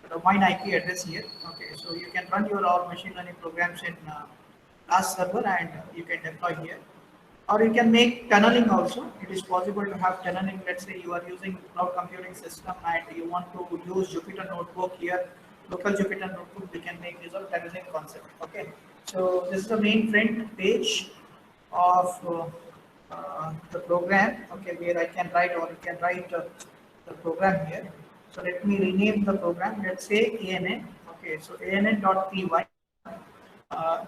the mine IP address here. Okay, so you can run your all machine learning programs in last server and you can deploy here. Or you can make tunneling also. It is possible to have tunneling. Let's say you are using cloud computing system and you want to use Jupyter Notebook here, local Jupyter Notebook, we can make use of tunneling concept. Okay, so this is the main front page of the program. Okay, where I can write or you can write the program here. So let me rename the program. Let's say ANN. Okay, so ANN.py.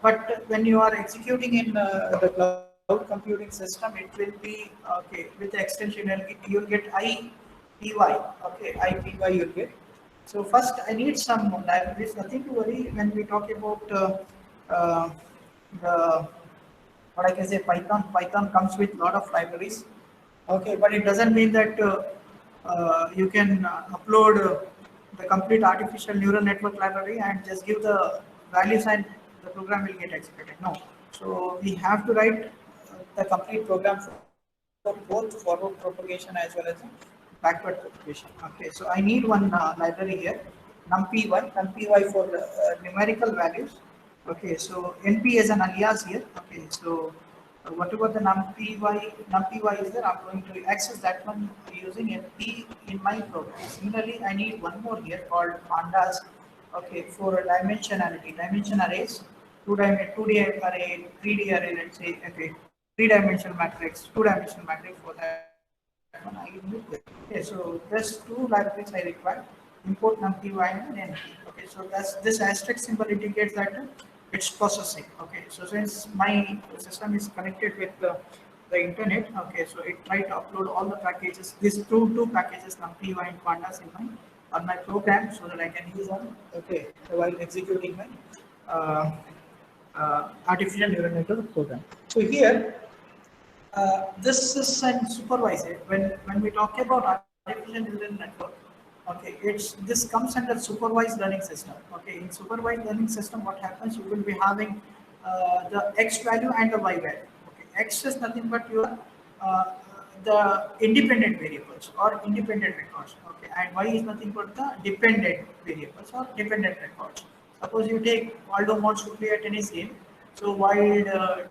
But when you are executing in the cloud computing system, it will be okay with the extension. You'll get IPY. Okay, IPY you'll get. So first, I need some libraries. Nothing to worry when we talk about uh, the what I can say Python. Python comes with lot of libraries. Okay, but it doesn't mean that you can upload the complete artificial neural network library and just give the values and the program will get executed. No. So we have to write the complete program for both forward propagation as well as backward propagation. Okay, so I need one library here, NumPy for numerical values. Okay, so NP is an alias here. Okay, so whatever the numpy is there, I'm going to access that one using NP in my program. Similarly, I need one more here called pandas. Okay, for dimensionality, dimension arrays, 2D array, 3D array, let's say, okay, three-dimensional matrix, two-dimensional matrix for that one I need it. Okay, so there's two libraries I require. Import numpy and NP. Okay, so that's this asterisk symbol indicates that it's processing. Okay, so since my system is connected with the internet, okay, so it tried to upload all the packages, these two packages, numpy and pandas in my on my program so that I can use them. Okay, so while executing my artificial neural network program. So here, this is an supervisor. When we talk about artificial neural network, okay, this comes under supervised learning system. Okay, in supervised learning system, what happens? You will be having the x value and the y value. Okay, x is nothing but your the independent variables or independent records. Okay, and y is nothing but the dependent variables or dependent records. Suppose you take Waldo wants to play a tennis game, so while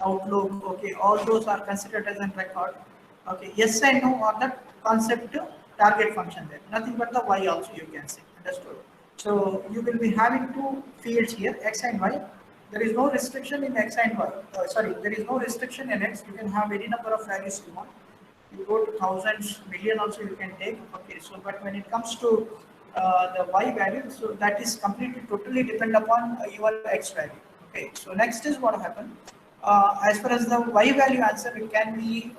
Outlook, okay, all those are considered as a record. Okay, yes and no are the concept target function there. Nothing but the y also you can say. Understood? So you will be having two fields here, x and y. There is no restriction in x and y. Sorry, there is no restriction in x. You can have any number of values you want. You go to thousands, million also you can take. Okay, so but when it comes to the y value, so that is completely totally depend upon your x value. Okay, so next is what happened. As far as the y value answer, it can be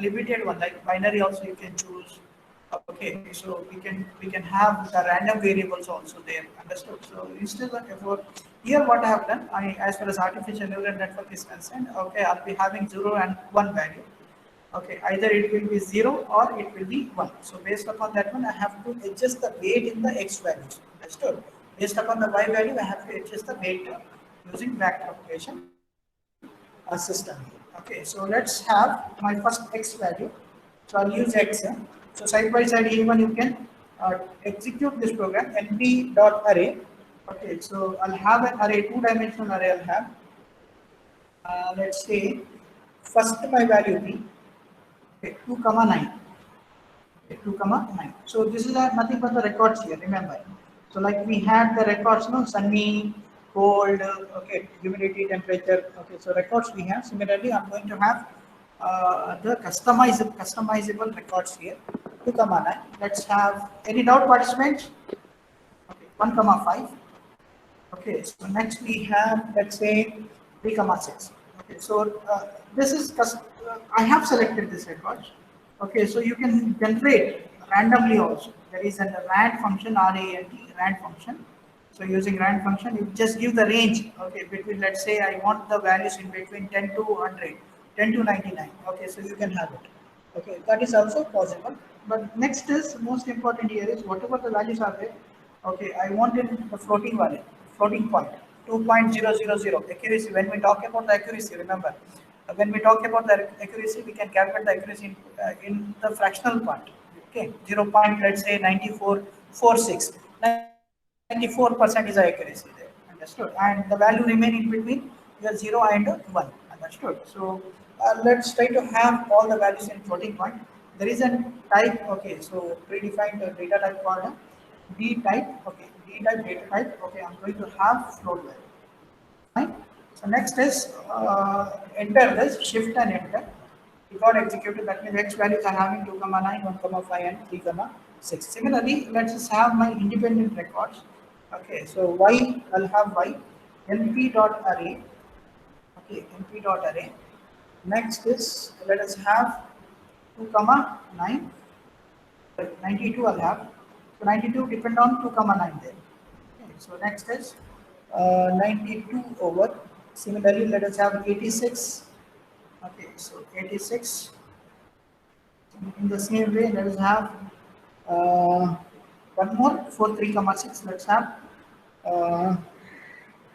limited one, like binary also you can choose. Okay, so we can have the random variables also there. Understood? So instead of here, what I have done, as far as artificial neural network is concerned, okay, I'll be having 0 and 1 value. Okay, either it will be 0 or it will be 1. So based upon that one, I have to adjust the weight in the x values. Understood? Based upon the y value, I have to adjust the weight using back propagation system. Okay, so let's have my first x value. So I'll use x. So side by side, even you can execute this program np.array. Okay, so I'll have an array, two-dimensional array. I'll have. Let's say first my value be okay, 2 comma 9. Okay, 2 comma 9. So this is nothing but the records here. Remember. So like we had the records, no, sunny, cold, okay, humidity, temperature. Okay, so records we have. Similarly, I'm going to have the customizable records here. 2 comma 9. Let's have any doubt, participants? Okay, 1 comma 5. Okay, so next we have, let's say 3 comma 6. Okay, so this is I have selected this record. Okay, so you can generate randomly also. There is a rand function, RAND, rand function. So using rand function, you just give the range. Okay, between, let's say I want the values in between 10 to 100, 10 to 99. Okay, so you can have it. Okay, that is also possible. But next is most important here is whatever the values are there. Okay, I want in the floating value, floating point, 2.000 accuracy. When we talk about the accuracy, remember, when we talk about the accuracy, we can calculate the accuracy in the fractional part. Okay, 0. Let's say 9446. 94% is accuracy there. Understood? And the value remaining between your 0 and 1. Understood? So let's try to have all the values in floating point. There is a type, okay, so predefined data type called D type, okay, D type data type, okay, I'm going to have float value. Fine. So next is enter this, shift and enter. We got executed, that means X values are having 2, 9, 1, 5 and 3, 6. Similarly, let's just have my independent records. Okay, so Y, I'll have Y, np dot array. Okay, np dot array. Next is, let us have 2, 9. 92 I'll have. So 92 depend on 2, 9 there. Okay, so next is 92 over. Similarly, let us have 86. Okay, so 86. In the same way, let us have one more 4, 3, 6. Let's have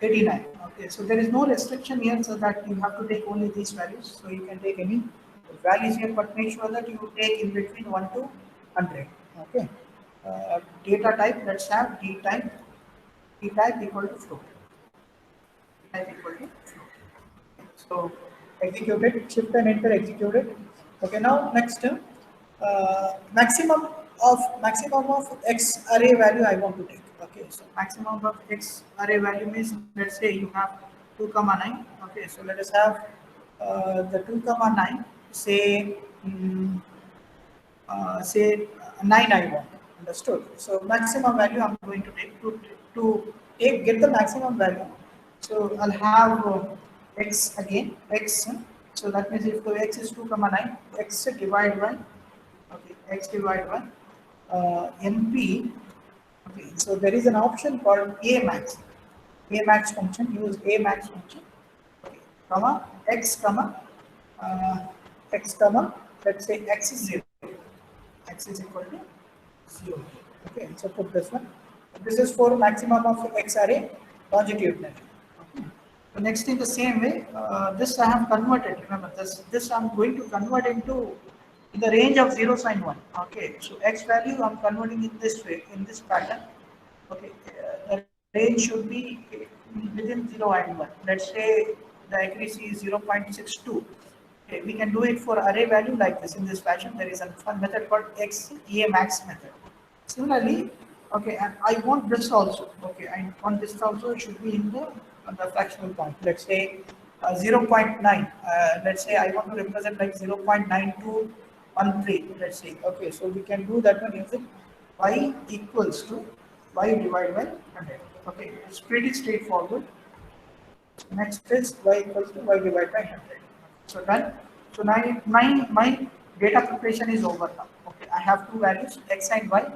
89. Okay, so there is no restriction here, so that you have to take only these values. So you can take any values here, but make sure that you take in between 1 to 100. Okay, data type. Let's have D type. D type equal to float. D type equal to float. So executed, shift and enter executed. Okay, now next maximum of X array value I want to take. Okay, so maximum of X array value means, let's say you have 2, 9. Okay, so let us have the 2, 9. Say say 9 I want. Understood? So maximum value I'm going to take to get the maximum value. So I'll have X again, X. So that means if the X is 2, 9, X divided by, okay, X divided by NP. Okay, so there is an option called Amax. Amax function, use Amax function. Okay, comma, X, comma, X, comma, let's say X is 0. X is equal to 0. Okay, so put this one. This is for maximum of X array longitudinally. Okay. So next in the same way, this I have converted. Remember this I'm going to convert into in the range of 0 and 1. Okay, so X value I'm converting in this way, in this pattern. Okay, the range should be within 0 and 1. Let's say the accuracy is 0.62. Okay, we can do it for array value like this in this fashion. There is a fun method called Amax method. Similarly, okay, and I want this also. Okay, I want this also should be in the fractional point. Let's say 0.9. Let's say I want to represent like 0.9213. Let's say. Okay, so we can do that one using y equals to y divided by 100. Okay, it's pretty straightforward. Next is y equals to y divided by 100. So done. So now my data preparation is over now. Okay, I have two values X and Y.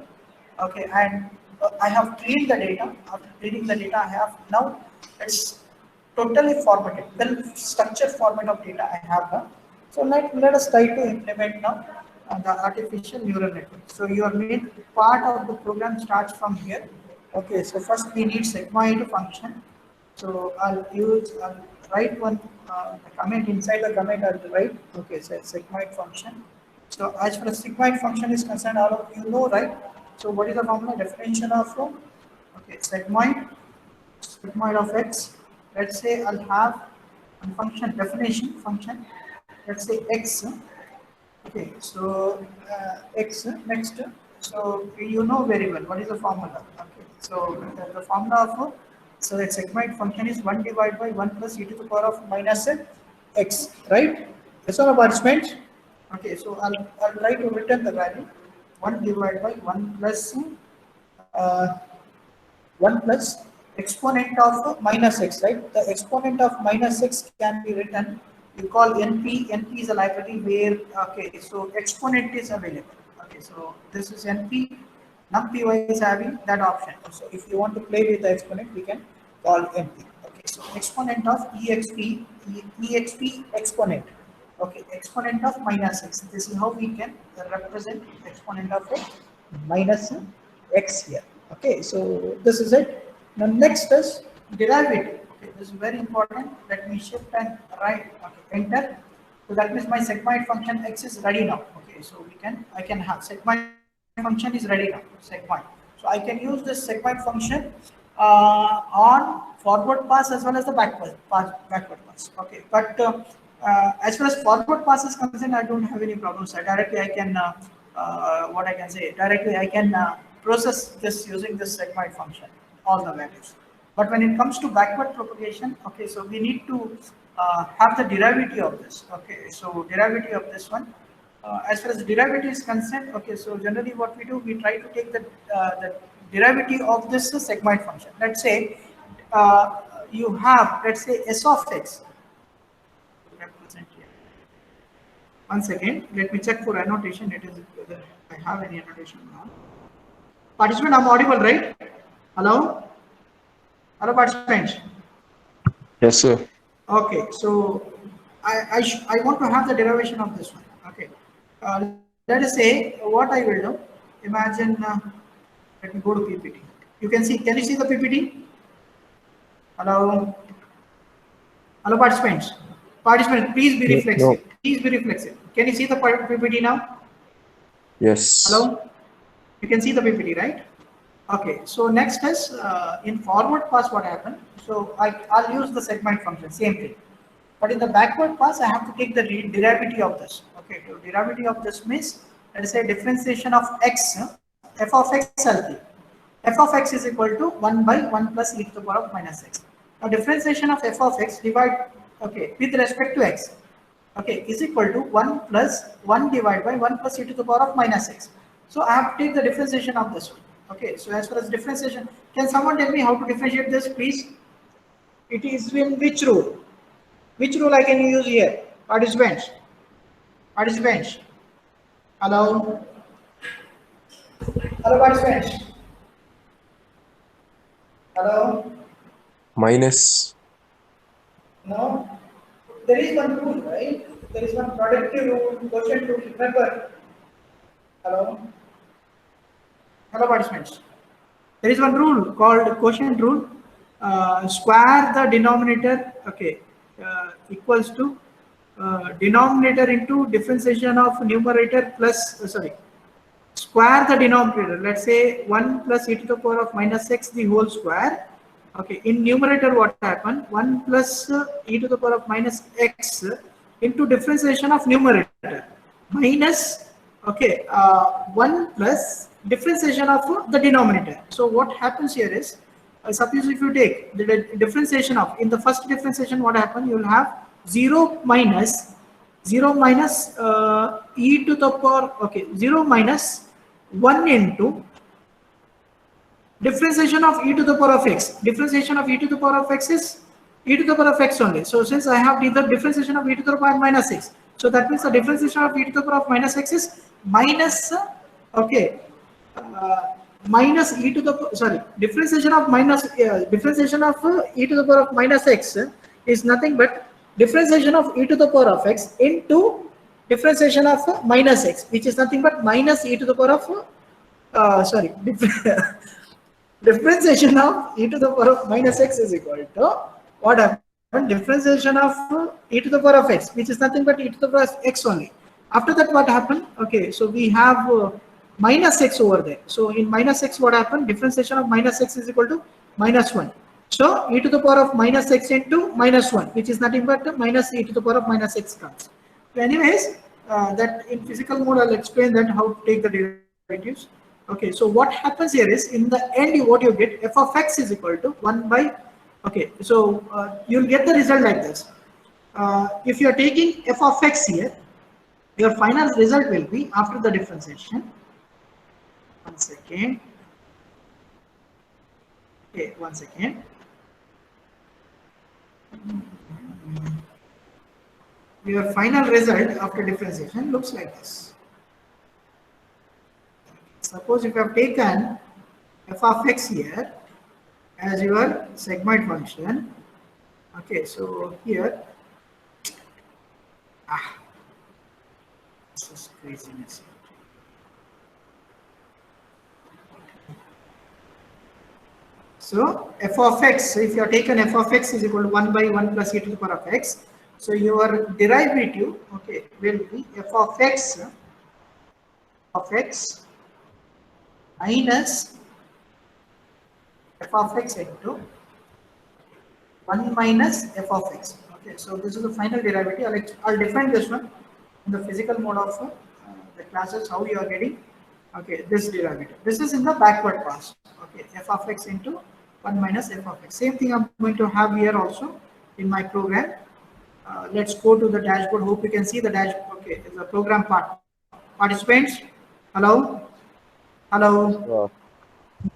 Okay, and I have cleaned the data. After cleaning the data, I have now it's totally formatted, well structured format of data I have now. So let us try to implement now the artificial neural network. So your main part of the program starts from here. Okay, so first we need sigmoid function. So I'll write one comment inside the comment I'll write. Okay, so sigmoid function. So as far as sigmoid function is concerned, all of you know, right? So what is the formula definition of okay, sigmoid of x. Let's say I'll have a function definition function. Let's say x. Okay, so x next. So you know very well what is the formula. Okay, so the formula of so that sigmoid function is 1 divided by 1 plus e to the power of minus x, right? Yes or no, participants? Okay, so I'll try to return the value 1 divided by 1 plus 1 plus exponent of minus x, right? The exponent of minus x can be written. You call NP. NP is a library where okay, so exponent is available. Okay, so this is NP. NumPy is having that option. So if you want to play with the exponent, we can call NP. Okay, so exponent of exp exponent. Okay, exponent of minus x. This is how we can represent exponent of minus x here. Okay, so this is it. Now next is derivative. Okay, this is very important. Let me shift and right. Okay, enter. So that means my sigmoid function x is ready now. Okay, so I can have sigmoid function is ready now. Sigmoid. So I can use this segment function on forward pass as well as the backward pass. Okay, but as far as forward pass is concerned, I don't have any problems. Directly I can what I can say directly I can process this using this segment function, all the values. But when it comes to backward propagation, okay, so we need to have the derivative of this. Okay, so derivative of this one. As far as derivative is concerned, okay, so generally what we do, we try to take the derivative of this segment function. Let's say you have, let's say s of x. One second, let me check for annotation. It is whether I have any annotation or not. Participant, I'm audible, right? Hello? Hello, participants. Yes, sir. Okay, so I want to have the derivation of this one. Okay, let us say what I will do. Imagine, let me go to PPT. You can see. Can you see the PPT? Hello, hello, participants. Participants, please be reflexive. No. Please be reflexive. Can you see the PPT now? Yes. Hello, you can see the PPT, right? Okay, so next is in forward pass what happened. So I'll use the segment function, same thing. But in the backward pass, I have to take the derivative of this. Okay, so derivative of this means, let us say differentiation of x, f of x LP. F of x is equal to 1 by 1 plus e to the power of minus x. Now differentiation of f of x divide, okay, with respect to x, okay, is equal to 1 plus 1 divided by 1 plus e to the power of minus x. So I have to take the differentiation of this one. Okay, so as far as differentiation, can someone tell me how to differentiate this, please? It is in which rule? Which rule I can use here? Participants. Participants. Hello. Hello, participants. Hello. Minus. No. There is one rule, right? There is one productive rule, quotient rule. Remember. Hello. Hello, participants. There is one rule called quotient rule. Square the denominator. Okay. Equals to denominator into differentiation of numerator plus square the denominator. Let's say 1 plus e to the power of minus x the whole square. Okay, in numerator what happened? 1 plus e to the power of minus x into differentiation of numerator minus 1 plus differentiation of the denominator. So what happens here is, suppose if you take the differentiation of, in the first differentiation what happened, you will have 0 minus e to the power, 0 minus 1 into differentiation of e to the power of x. Differentiation of e to the power of x is e to the power of x only. So since I have the differentiation of e to the power of minus x, so that means the differentiation of e to the power of minus x is minus minus e to the differentiation of e to the power of minus x is nothing but differentiation of e to the power of x into differentiation of minus x, which is nothing but minus e to the power of differentiation of e to the power of minus x is equal to what happened? Differentiation of e to the power of x, which is nothing but e to the power of x only. After that, what happened? Okay, so we have minus x over there. So in minus x, what happened? Differentiation of minus x is equal to minus 1. So e to the power of minus x into minus 1, which is nothing but minus e to the power of minus x comes. So anyways, that in physical mode, I'll explain that how to take the derivatives. Okay, so what happens here is, in the end, what you get, f of x is equal to 1 by, so you'll get the result like this. If you're taking f of x here, your final result will be after the differentiation. One second. Okay, one second. Your final result after differentiation looks like this. Suppose if you have taken f of x here as your segment function, okay, so here, this is craziness. So f of x, if you have taken f of x is equal to 1 by 1 plus e to the power of x, so your derivative, okay, will be f of x minus f of x into 1 minus f of x. Okay, so this is the final derivative. I'll define this one in the physical mode of the classes, how you are getting, okay, this derivative. This is in the backward pass. Okay, f of x into 1 minus f of x. Same thing I'm going to have here also in my program. Let's go to the dashboard. Hope you can see the dashboard. Okay, it's the program part. Participants, hello, hello.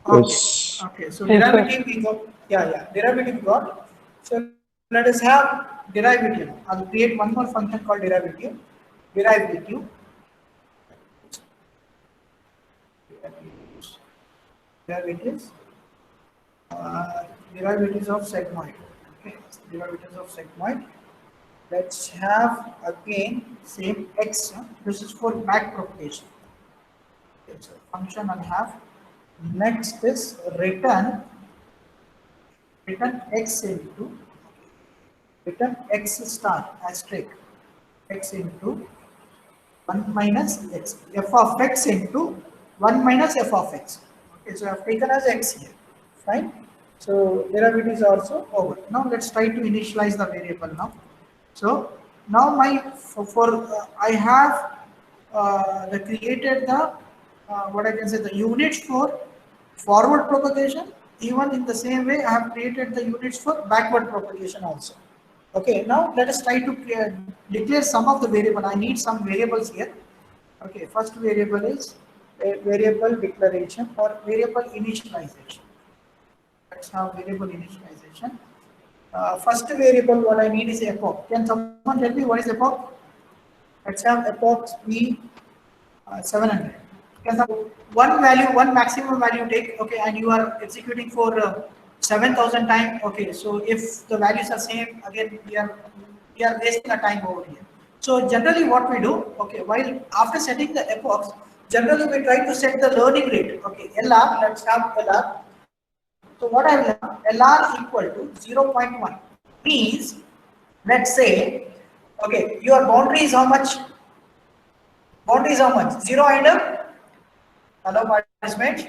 Okay. Yes. Okay. So derivative we got. Yeah. Derivative we got. So let us have derivative. I'll create one more function called derivative. Derivative. Derivatives. Derivatives of sigmoid. Okay. Derivatives of sigmoid. Let's have again same x. This is for back propagation. Okay, so function I'll have. Next is return x into return x star asterisk x into 1 minus x, f of x into 1 minus f of x. Okay, so I've taken as x here, fine. So derivative is also over. Now let's try to initialize the variable now. So now I have the created the what I can say the units for forward propagation. Even in the same way, I have created the units for backward propagation also. Okay, now let us try to declare some of the variable. I need some variables here. Okay, first variable is a variable declaration or variable initialization. Let's have variable initialization. First variable, what I need is epoch. Can someone tell me what is epoch? Let's have epoch be 700. One value, one maximum value take, okay, and you are executing for 7,000 times. Okay, so if the values are same, again we are wasting a time over here. So generally what we do, okay, while after setting the epochs, generally we try to set the learning rate. Okay, LR, let's have LR. So what I will have, LR equal to 0.1 means, let's say, okay, your boundary is how much? Boundary is how much? 0 and hello participants.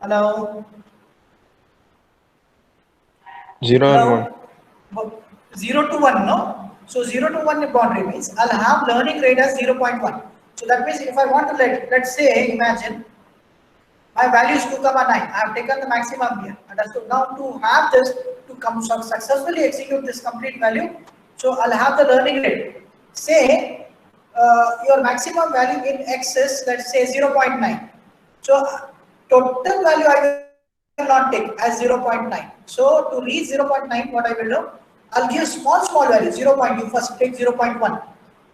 Hello. 0 and 1. 0 to 1, no? So 0 to 1 boundary means I'll have learning rate as 0.1. So that means if I want to let's say, imagine my value is 2,9. I have taken the maximum here. Understood? Now to have this, to come successfully execute this complete value, so I'll have the learning rate. Say your maximum value in x is, let's say, 0.9. So total value I will not take as 0.9. So to reach 0.9, what I will do, I'll give small value, 0. You first take 0.1.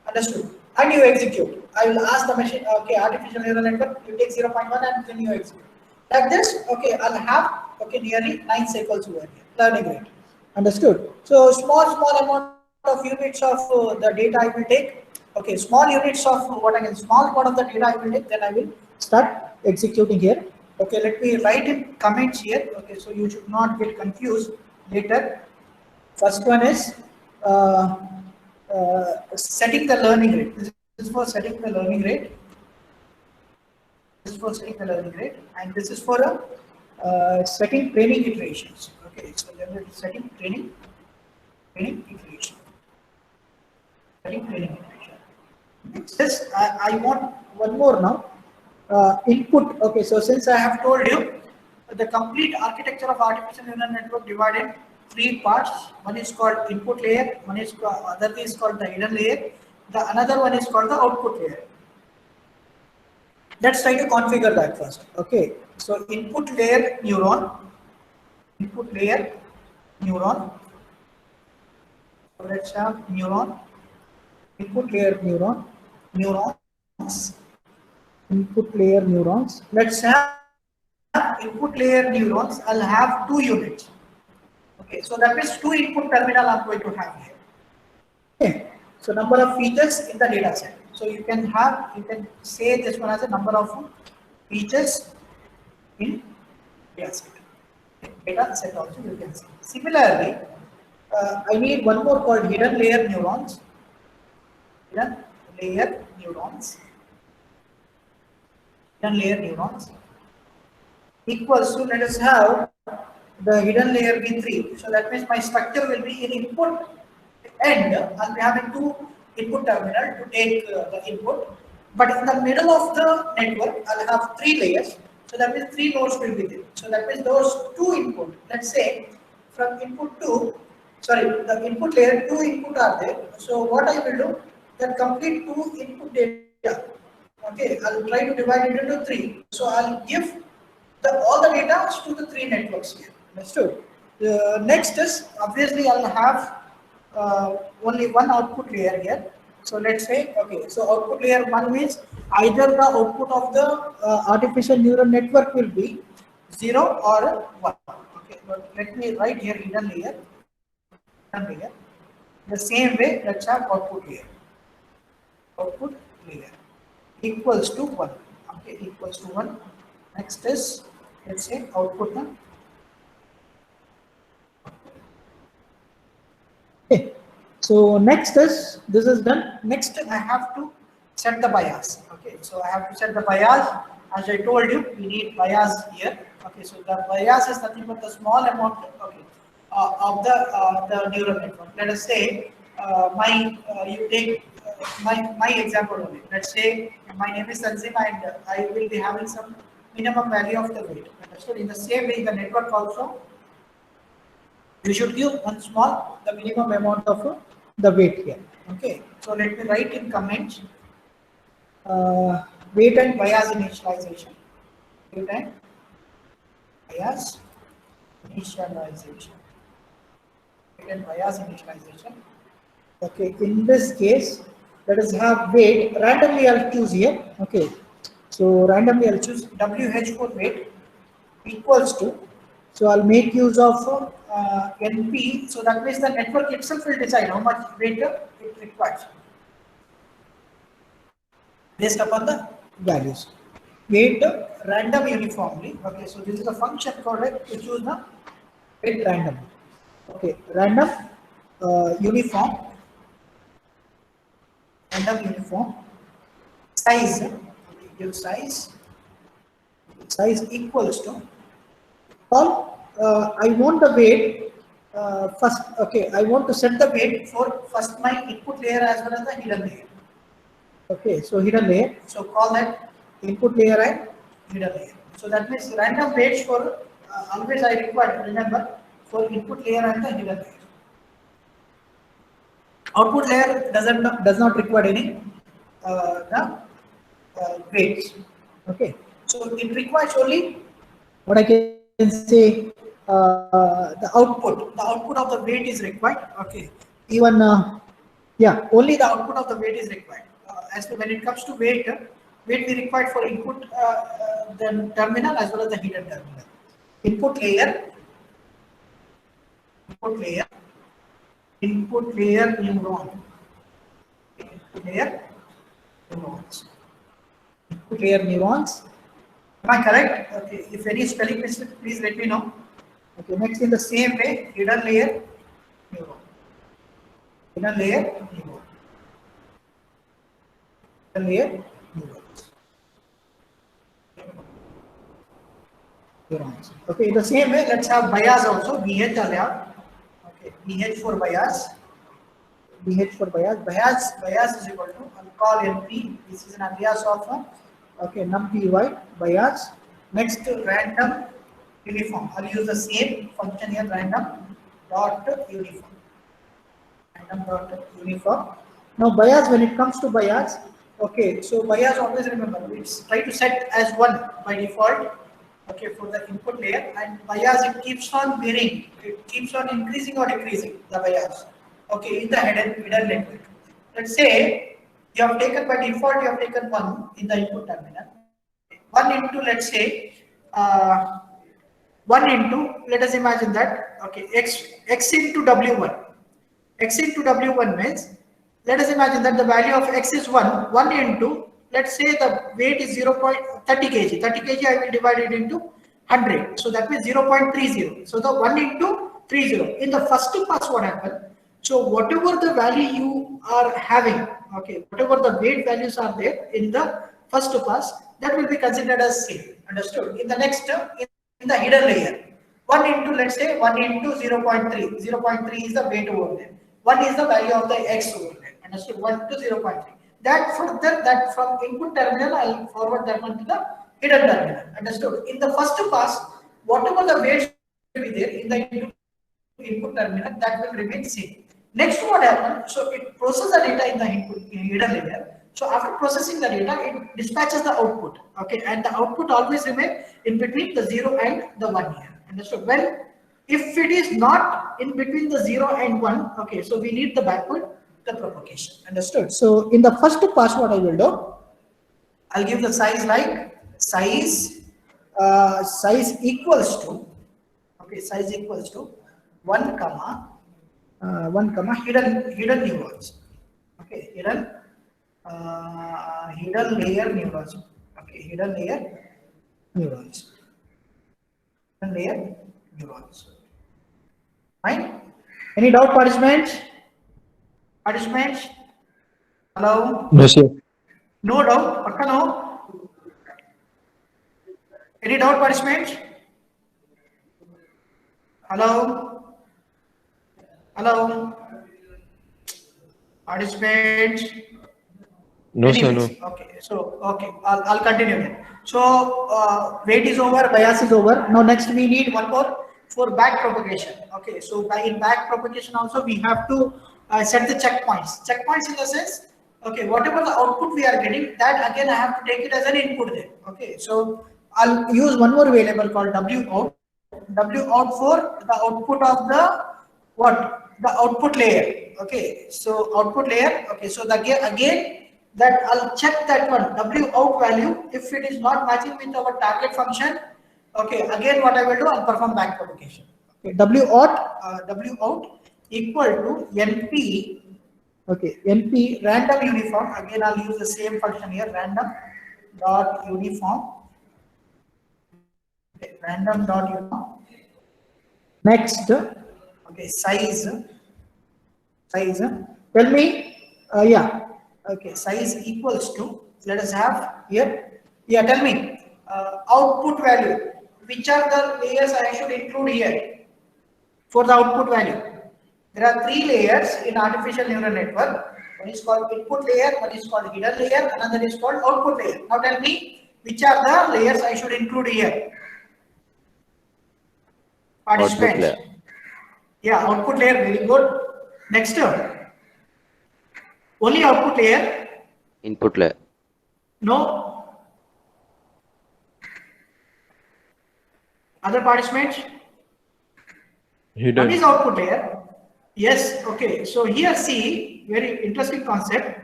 Understood? And you execute. I will ask the machine, okay, artificial neural network, you take 0.1 and then you execute. Like this, okay, I'll have, okay, nearly 9 cycles over here, learning rate. Understood? So small amount of units of the data I will take. Okay, small units of small part of the data I will take, then I will start executing here. Okay, let me write in comments here. Okay, so you should not get confused later. First one is setting the learning rate. This is for setting the learning rate. This is for setting the learning rate, and this is for setting training iterations. Okay, so then setting training iteration. Setting training iteration. Next is I want one more now. Input. Okay, so since I have told you the complete architecture of artificial neural network divided 3 parts. One is called input layer, one is other is called the hidden layer, the another one is called the output layer. Let's try to configure that first. Okay, so input layer neuron. So let's have neuron, input layer neuron, neurons, input layer neurons. Let's have input layer neurons. I'll have 2 units. Okay, so that means 2 input terminal I'm going to have here. Okay, so number of features in the data set. So you can say this one as a number of features in data set. Data set also you can see. Similarly, I need one more called hidden layer neurons. Hidden layer neurons. equals to, let us have the hidden layer be 3. So that means my structure will be in input end. I'll be having 2 input terminal to take the input. But in the middle of the network, I'll have 3 layers. So that means 3 nodes will be there. So that means those 2 input, let's say from input 2, sorry, the input layer 2 input are there. So what I will do, that complete 2 input data. Okay, I'll try to divide it into 3. So I'll give all the data to the 3 networks here. Understood? Next is obviously I'll have only one output layer here. So let's say, okay, so output layer 1 means either the output of the artificial neural network will be 0 or 1. Okay, but let me write here hidden layer. The same way, let's have output layer. Output layer equals to 1. Okay, equals to 1. Next is, let's say, output. Okay. So next is, this is done. Next, I have to set the bias. Okay, so I have to set the bias. As I told you, we need bias here. Okay, so the bias is nothing but the small amount. Okay, of the neural network. Let us say you take my example only. Let's say my name is Sanzim and I will be having some minimum value of the weight. Understood? In the same way, the network also, you should give one small, the minimum amount of the weight here. Okay, so let me write in comments weight and bias initialization. Weight and bias initialization. Weight and bias initialization. Okay, in this case, let us have weight. Randomly, I'll choose here. Okay, so randomly I'll choose WH for weight equals to. So I'll make use of NP. So that means the network itself will decide how much weight it requires based upon the values. Weight random uniformly. Okay, so this is a function called to choose the weight randomly. Okay, random uniform. Random uniform size. Okay, give size equals to. I want the weight first. Okay, I want to set the weight for first my input layer as well as the hidden layer. Okay, so hidden layer. So call that input layer and hidden layer. So that means random weights for always I require to remember for input layer and the hidden layer. Output layer does not require any weights. Okay, so it requires only what I can say the output. The output of the weight is required. Okay, even yeah, only the output of the weight is required. As to when it comes to weight we required for input the terminal as well as the hidden terminal. Input layer neuron. Input layer neurons. Input layer neurons. Am I correct? Okay. If any spelling mistake, please let me know. Okay. Next, in the same way, hidden layer neuron. Hidden layer neuron. Hidden layer neurons. Okay. In the same way, let's have bias also. BH allowed. Okay. BH for bias. BH for bias. Bias is equal to, I'll call NP. This is an alias of okay, numpy bias. Next, random uniform. I'll use the same function here, random dot uniform. Random dot uniform. Now, bias, when it comes to bias, okay, so bias always remember, it's try to set as 1 by default, okay, for the input layer, and bias, it keeps on varying, it keeps on increasing or decreasing the bias, okay, in the hidden network. Let's say you have taken by default, you have taken 1 in the input terminal. 1 into, let's say, 1 into, let us imagine that, okay, x into W1. X into W1 means, let us imagine that the value of x is 1. 1 into, let's say the weight is 0.30 kg. 30 kg I will divide it into 100. So that means 0.30. So the 1 into 30. In the first pass, what happened? So whatever the value you are having, okay, whatever the weight values are there in the first pass, that will be considered as same. Understood? In the next in the hidden layer. 1 into, let's say, 1 into 0.3. 0.3 is the weight over there. 1 is the value of the x over there. Understood? 1 to 0.3. That further, that from input terminal, I'll forward that one to the hidden terminal. Understood? In the first pass, whatever the weight will be there in the input terminal, that will remain same. Next, what happens? So it processes the data in the input hidden layer. So after processing the data, it dispatches the output. Okay, and the output always remain in between the 0 and the 1 here. Understood? Well, if it is not in between the 0 and 1, okay, so we need the backward the propagation. Understood? So in the first pass, what I will do, I'll give the size like size equals to, okay, size equals to 1 comma hidden neurons. Okay, hidden layer neurons. Okay, hidden layer neurons. Hidden layer neurons. Fine. Any doubt, participants? Participants? Hello? No, sir. No doubt? Pakka no? Any doubt, participants? Hello? Hello? Participants? No, sir, no. Okay, so, okay, I'll continue then. So, weight is over, bias is over. Now, next we need one more for back propagation. Okay, so in back propagation also we have to set the checkpoints. Checkpoints in the sense, okay, whatever the output we are getting, that again I have to take it as an input there. Okay, so I'll use one more variable called WOUT. WOUT for the output of the what? The output layer. Okay, so output layer. Okay, so the again that I'll check that one WOUT value. If it is not matching with our target function, okay, again what I will do, I'll perform back propagation. Okay, WOUT equal to NP. Okay, NP random uniform. Again, I'll use the same function here, random dot uniform. Okay, random dot uniform. Next, okay, size. Tell me, yeah. Okay, size equals to, let us have here. Yeah, tell me, output value. Which are the layers I should include here for the output value? There are 3 layers in artificial neural network. One is called input layer, one is called hidden layer, another is called output layer. Now tell me, which are the layers I should include here? Participants. Output layer. Yeah, output layer, very good. Next, only output layer? Input layer. No. Other participants? Hidden. What is output layer? Yes, okay. So here see, very interesting concept.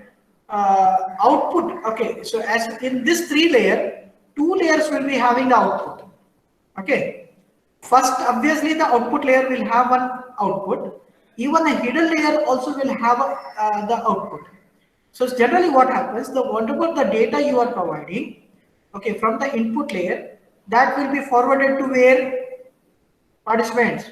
Output, okay. So as in this 3 layer, 2 layers will be having the output. Okay. First, obviously the output layer will have one output. Even a hidden layer also will have the output. So generally what happens, whatever the data you are providing, okay, from the input layer, that will be forwarded to where? Participants?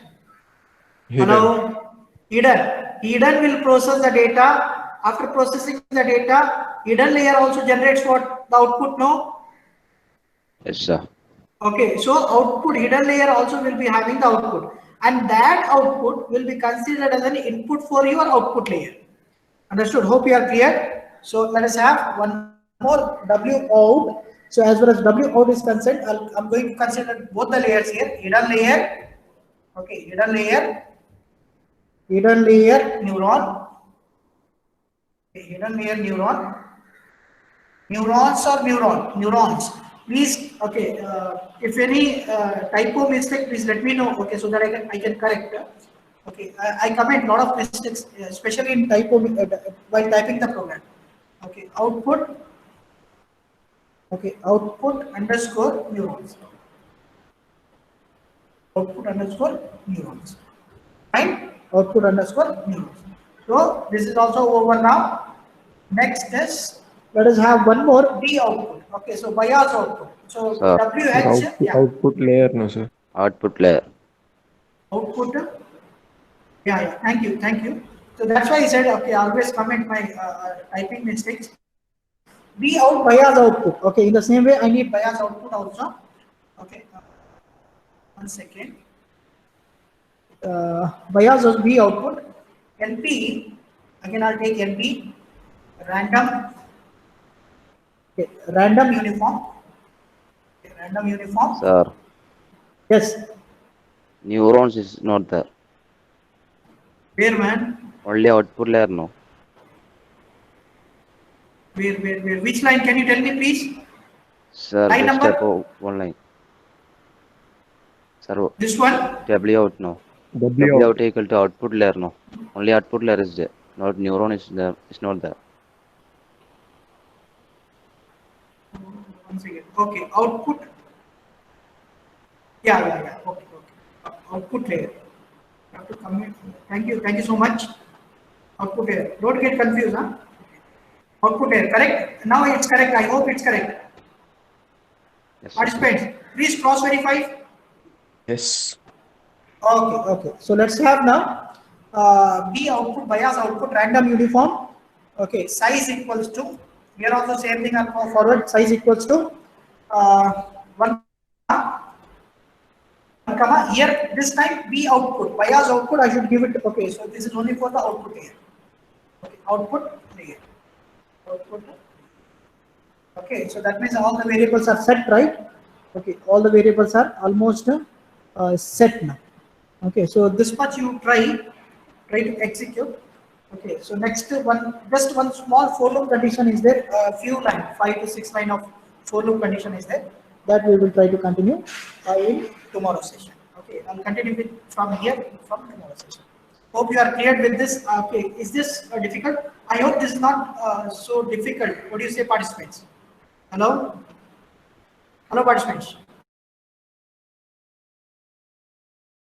Hidden. Hello? Hidden will process the data. After processing the data, hidden layer also generates what? The output, no? Yes, sir. Okay, so output, hidden layer also will be having the output. And that output will be considered as an input for your output layer. Understood? Hope you are clear. So let us have one more WOUT. So as far as WOUT is concerned, I'm going to consider both the layers here. Hidden layer. Okay, hidden layer neuron. Okay, hidden layer neuron. Neurons or neurons. Please, okay. If any typo mistake, please let me know. Okay, so that I can correct. Okay, I commit a lot of mistakes, especially in typo while typing the program. Okay, output. Okay, output underscore neurons. Output underscore neurons. Fine. Output underscore neurons. So this is also over now. Next is, let us have one more B output. Okay, so bias output. So WH, yeah. Output layer, no, sir. Output layer. Output. Yeah. Thank you. So that's why I said, okay, always comment my typing mistakes. B out bias output. Okay, in the same way, I need bias output also. Okay. 1 second. Bias was B output. LP, again I'll take LP, random, okay, random uniform. Okay, random uniform. Sir, Yes, neurons is not there. where man? Only output layer, no. Where? Which line can you tell me, please? Sir, Line just number? step out one line. Sir, This one? W out, no. W W out. out equal to output layer, no. Only output layer is there. Not neuron is there. It's not there. One second. Okay, output. Yeah. Okay. Output layer. You have to commit. Thank you so much. Output layer. Don't get confused, huh? Output layer, correct? Now it's correct. I hope it's correct. Yes, sir. Participants, please cross verify. Yes. Okay. So let's have now B output, bias output, random uniform. Okay, size equals to, here also same thing, I'll go forward, size equals to 1 comma, here this time B output, bias output, I should give it, okay, so this is only for the output layer. Okay, output layer. Okay, so that means all the variables are set, right? Okay, all the variables are almost set now. Okay, so this much you try to execute. Okay, so next one, just one small for loop condition is there. Few line, 5 to 6 line of for loop condition is there. That we will try to continue in tomorrow's session. Okay, I'll continue with from here from tomorrow's session. Hope you are cleared with this. Okay, is this difficult? I hope this is not so difficult. What do you say, participants? Hello, participants.